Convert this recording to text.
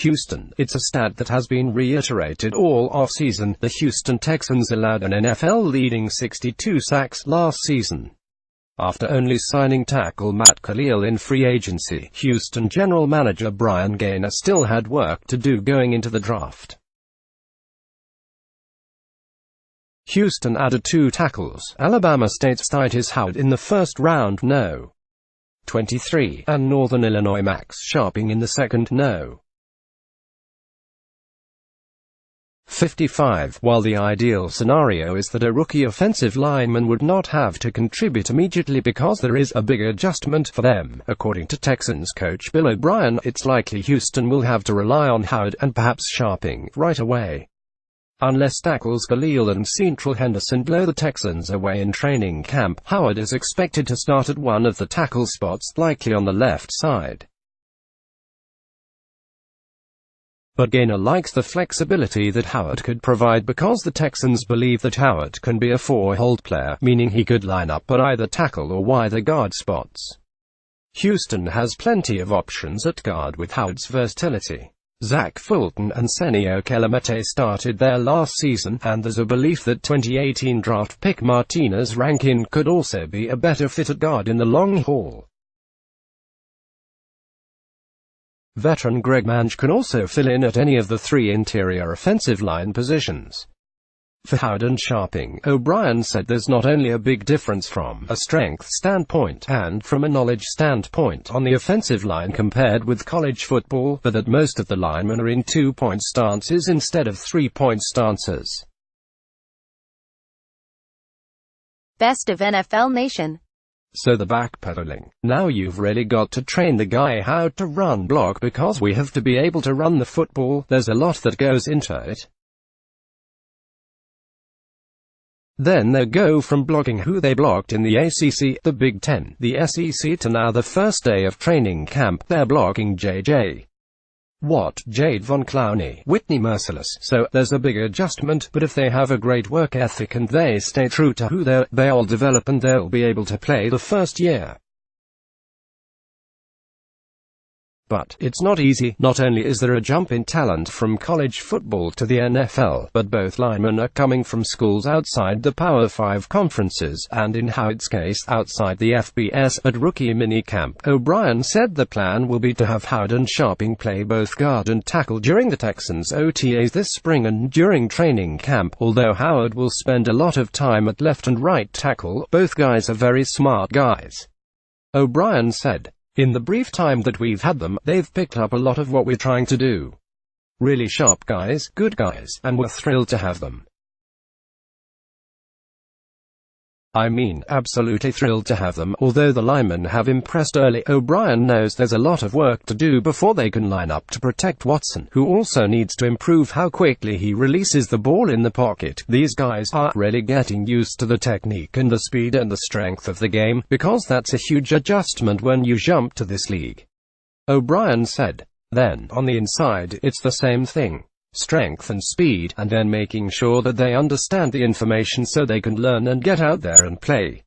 Houston. It's a stat that has been reiterated all offseason. The Houston Texans allowed an NFL-leading 62 sacks last season. After only signing tackle Matt Kalil in free agency, Houston general manager Brian Gaynor still had work to do going into the draft. Houston added 2 tackles. Alabama State's Titus Howard in the first round, no. 23, and Northern Illinois Max Sharping in the second, no. 55. While the ideal scenario is that a rookie offensive lineman would not have to contribute immediately because there is a big adjustment for them, according to Texans coach Bill O'Brien, it's likely Houston will have to rely on Howard and perhaps Sharping right away. Unless tackles Kalil and Central Henderson blow the Texans away in training camp, Howard is expected to start at one of the tackle spots, likely on the left side. But Gaynor likes the flexibility that Howard could provide because the Texans believe that Howard can be a four-hold player, meaning he could line up at either tackle or wider guard spots. Houston has plenty of options at guard with Howard's versatility. Zach Fulton and Senio Kelemete started there last season, and there's a belief that 2018 draft pick Martinez Rankin could also be a better fit at guard in the long haul. Veteran Greg Mange can also fill in at any of the 3 interior offensive line positions. For Howard and Sharping, O'Brien said there's not only a big difference from a strength standpoint and from a knowledge standpoint on the offensive line compared with college football, but that most of the linemen are in 2-point stances instead of 3-point stances. Best of NFL Nation. So the backpedaling. Now you've really got to train the guy how to run block because we have to be able to run the football. There's a lot that goes into it. Then they go from blocking who they blocked in the ACC, the Big Ten, the SEC to now the first day of training camp, they're blocking J.J. Watt, Jade Von Clowney, Whitney Merciless. So, there's a big adjustment, but if they have a great work ethic and they stay true to who they'll develop and they'll be able to play the first year. But it's not easy. Not only is there a jump in talent from college football to the NFL, but both linemen are coming from schools outside the Power 5 conferences, and in Howard's case, outside the FBS. At rookie minicamp, O'Brien said the plan will be to have Howard and Sharping play both guard and tackle during the Texans' OTAs this spring and during training camp. Although Howard will spend a lot of time at left and right tackle, both guys are very smart guys. O'Brien said, in the brief time that we've had them, they've picked up a lot of what we're trying to do. Really sharp guys, good guys, and we're thrilled to have them. I mean, absolutely thrilled to have them. Although the linemen have impressed early, O'Brien knows there's a lot of work to do before they can line up to protect Watson, who also needs to improve how quickly he releases the ball in the pocket. These guys are really getting used to the technique and the speed and the strength of the game, because that's a huge adjustment when you jump to this league. O'Brien said. Then, on the inside, it's the same thing. Strength and speed, and then making sure that they understand the information so they can learn and get out there and play.